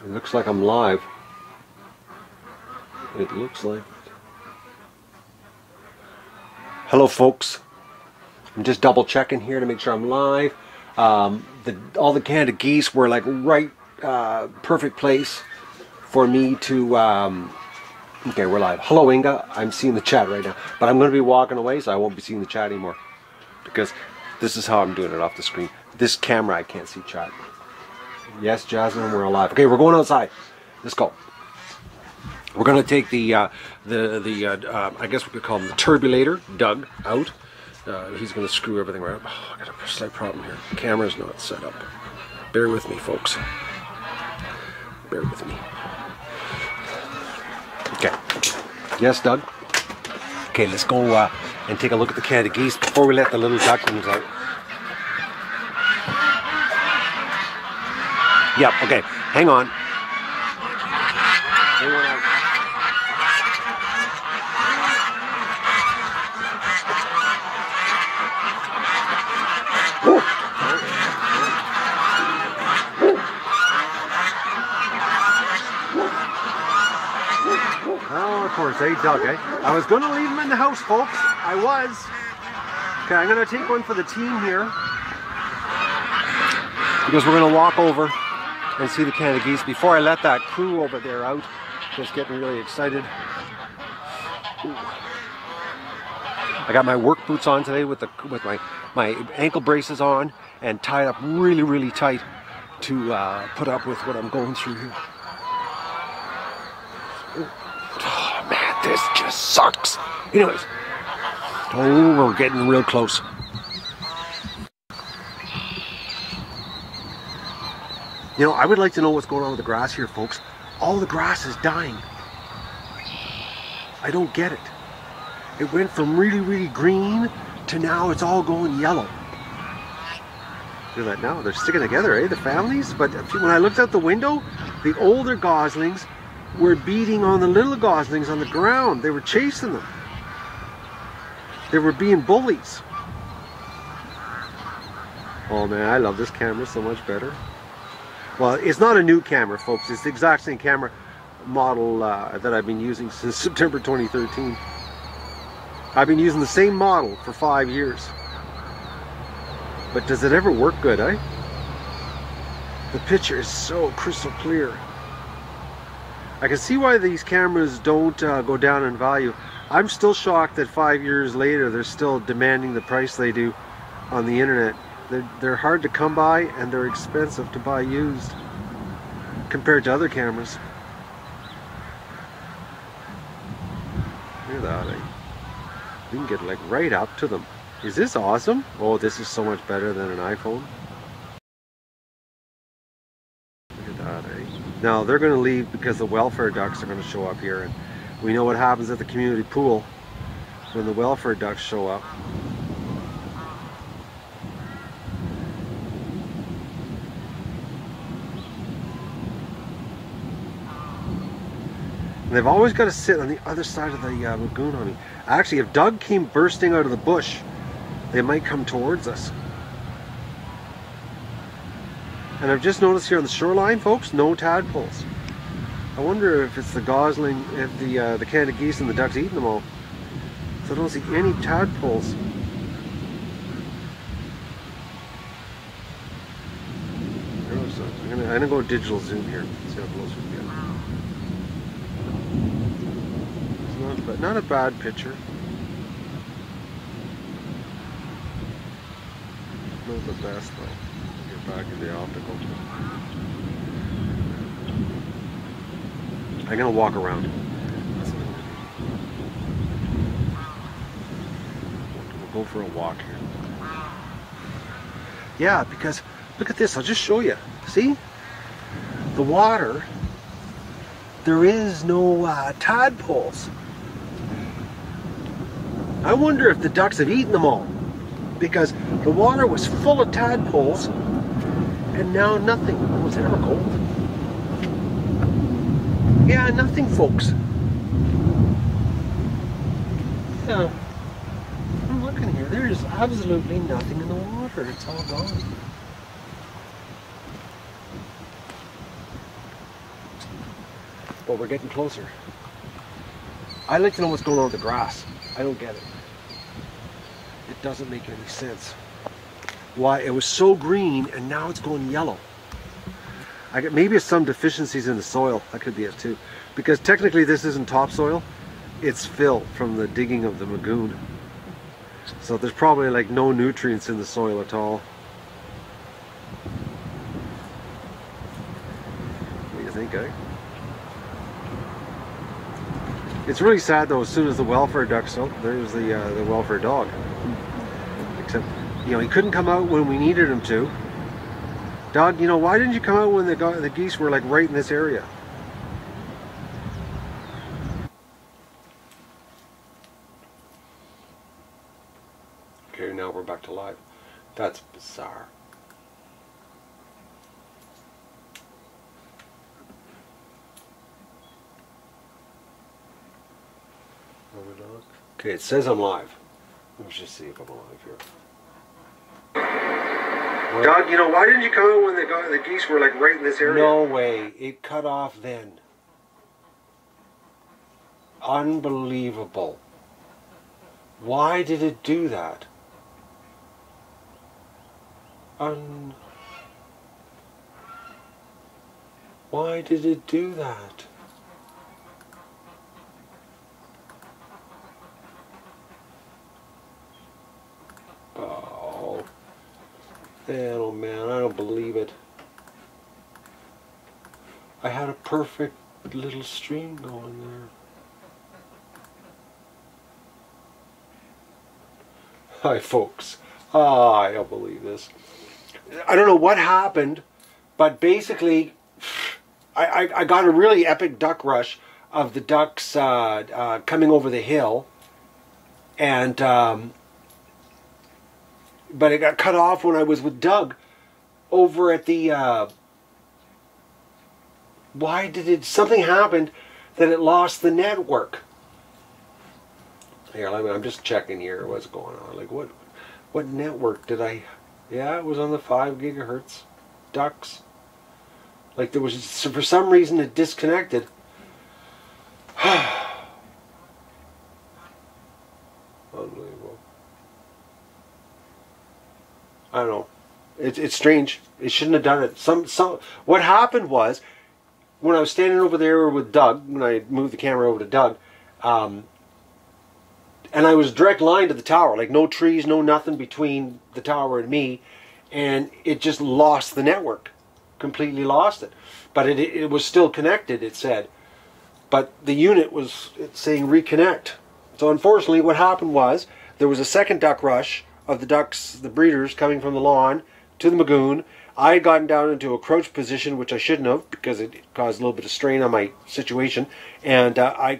It looks like I'm live. It looks like. Hello folks. I'm just double checking here to make sure I'm live. All the Canada geese were like right perfect place for me to okay, we're live. Hello Inga. I'm seeing the chat right now. But I'm going to be walking away, so I won't be seeing the chat anymore. Because this is how I'm doing it off the screen. This camera I can't see chat. Yes, Jasmine, we're alive. Okay, we're going outside. Let's go. We're going to take the I guess we could call him the turbulator, Doug, out. He's going to screw everything right up. Oh, I got a slight problem here. The camera's not set up. Bear with me, folks. Bear with me. Okay. Yes, Doug? Okay, let's go and take a look at the Canada geese before we let the little ducklings out. Yep, okay. Hang on. Hang on out. Oh, of course, hey Doug, eh? I was going to leave them in the house, folks. I was. Okay, I'm going to take one for the team here. Because we're going to walk over and see the Canada geese before I let that crew over there out. Just getting really excited. Ooh. I got my work boots on today with my ankle braces on and tied up really, really tight to put up with what I'm going through here. Oh man, this just sucks. Anyways, oh, we're getting real close. You know, I would like to know what's going on with the grass here, folks. All the grass is dying. I don't get it. It went from really, really green to now it's all going yellow. Look at that now. They're sticking together, eh? The families. But when I looked out the window, the older goslings were beating on the little goslings on the ground. They were chasing them. They were being bullies. Oh man, I love this camera so much better. Well, it's not a new camera, folks. It's the exact same camera model that I've been using since September 2013. I've been using the same model for 5 years. But does it ever work good, eh? The picture is so crystal clear. I can see why these cameras don't go down in value. I'm still shocked that 5 years later they're still demanding the price they do on the internet. They're hard to come by and they're expensive to buy used compared to other cameras. Look at that, eh? We can get like right up to them. Is this awesome? Oh, this is so much better than an iPhone. Look at that, eh? Now they're going to leave because the welfare ducks are going to show up here, and we know what happens at the community pool when the welfare ducks show up. And they've always got to sit on the other side of the lagoon on me. Actually, if Doug came bursting out of the bush, they might come towards us. And I've just noticed here on the shoreline, folks, no tadpoles. I wonder if it's the gosling, if the Canada geese and the ducks eating them all. So I don't see any tadpoles. I'm gonna go digital zoom here. See how close we can get. It's not a bad picture. Not the best though. Get back in the optical. I'm gonna walk around. We'll go for a walk here. Yeah, because look at this. I'll just show you. See? The water. There is no tadpoles. I wonder if the ducks have eaten them all. Because the water was full of tadpoles and now nothing. Oh, is it ever cold? Yeah, nothing, folks. Yeah. I'm looking here. There is absolutely nothing in the water. It's all gone. but we're getting closer. I'd like to know what's going on with the grass. I don't get it. It doesn't make any sense. Why it was so green and now it's going yellow. Maybe it's some deficiencies in the soil. That could be it too. Because technically this isn't topsoil. It's fill from the digging of the lagoon. So there's probably like no nutrients in the soil at all. What do you think, eh? It's really sad though, as soon as the welfare ducks, oh, there's the welfare dog. Except, you know, he couldn't come out when we needed him to. Dog, you know, why didn't you come out when the geese were like right in this area? Okay, now we're back to live. That's bizarre. Okay, it says I'm live. Let's just see if I'm alive here. Dog, you know, why didn't you come out when the geese were like right in this area? No way. It cut off then. Unbelievable. Why did it do that? Why did it do that? Oh. Man, oh man, I don't believe it. I had a perfect little stream going there. Hi folks. I don't believe this. I don't know what happened, but basically I got a really epic duck rush of the ducks coming over the hill, and but it got cut off when I was with Doug over at the why did it, something happened that it lost the network. Here, I'm just checking here what's going on. Like what network did I, yeah, it was on the 5 gigahertz ducks. Like there was, for some reason it disconnected. Unbelievable. I don't know. It's strange. It shouldn't have done it. What happened was, when I was standing over there with Doug, when I moved the camera over to Doug, and I was direct line to the tower, like no trees, no nothing between the tower and me, and it just lost the network. Completely lost it. But it was still connected, it said. But the unit was saying reconnect. So unfortunately what happened was, there was a second duck rush of the ducks, the breeders, coming from the lawn to the lagoon. I had gotten down into a crouch position, which I shouldn't have, because it caused a little bit of strain on my situation. And I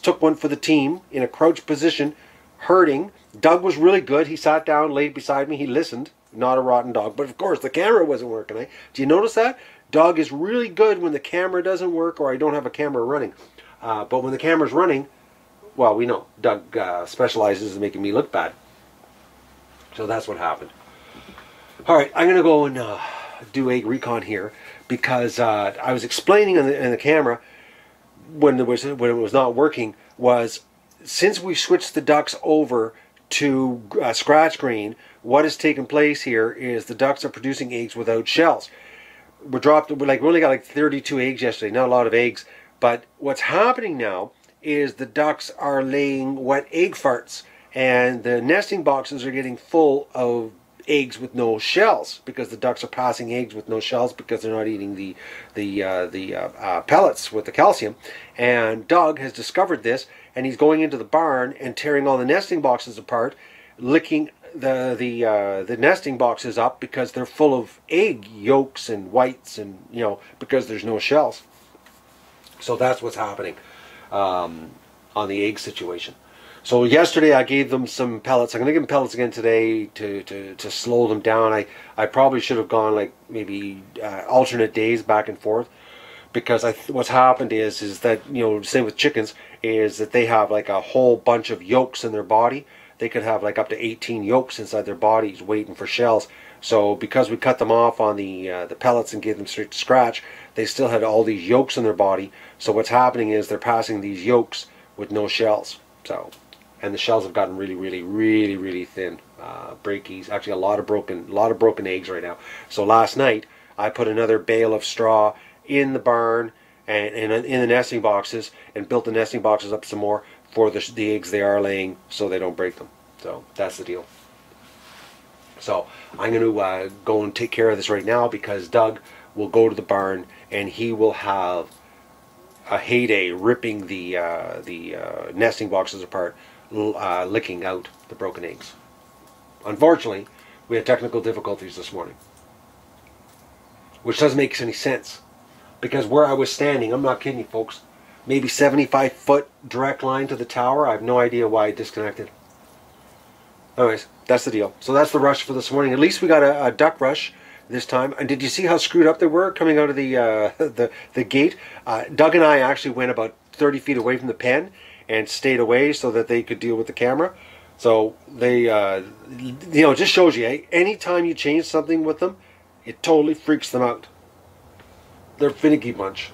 took one for the team in a crouch position, herding. Doug was really good. He sat down, laid beside me. He listened. Not a rotten dog. But of course, the camera wasn't working. Eh? Do you notice that? Doug is really good when the camera doesn't work or I don't have a camera running. But when the camera's running, well, we know. Doug specializes in making me look bad. So that's what happened. All right, I'm going to go and do egg recon here, because I was explaining in the camera when it was not working, was since we switched the ducks over to scratch green, what has taken place here is the ducks are producing eggs without shells. We only got like 32 eggs yesterday, not a lot of eggs, but what's happening now is the ducks are laying wet egg farts, and the nesting boxes are getting full of eggs with no shells, because the ducks are passing eggs with no shells because they're not eating the pellets with the calcium. And Doug has discovered this, and he's going into the barn and tearing all the nesting boxes apart, licking the nesting boxes up because they're full of egg yolks and whites, and because there's no shells. So that's what's happening on the egg situation. So yesterday I gave them some pellets. I'm going to give them pellets again today to slow them down. I probably should have gone like maybe alternate days back and forth, because what's happened is that, same with chickens, is that they have like a whole bunch of yolks in their body. They could have like up to 18 yolks inside their bodies waiting for shells. So because we cut them off on the pellets and gave them straight to scratch, they still had all these yolks in their body. So what's happening is they're passing these yolks with no shells. So, and the shells have gotten really, really, really, really thin. Breakies, actually a lot of broken eggs right now. So last night I put another bale of straw in the barn and in the nesting boxes, and built the nesting boxes up some more for the eggs they are laying, so they don't break them. So that's the deal. So I'm going to go and take care of this right now, because Doug will go to the barn and he will have a heyday ripping the nesting boxes apart, licking out the broken eggs. Unfortunately, we had technical difficulties this morning, which doesn't make any sense, because where I was standing, I'm not kidding you folks, maybe 75-foot direct line to the tower. I have no idea why it disconnected. Anyways, that's the deal. So that's the rush for this morning. At least we got a duck rush this time. And did you see how screwed up they were coming out of the gate? Doug and I actually went about 30 feet away from the pen and stayed away so that they could deal with the camera. So they, you know, it just shows you, eh? Anytime you change something with them, it totally freaks them out. They're a finicky bunch.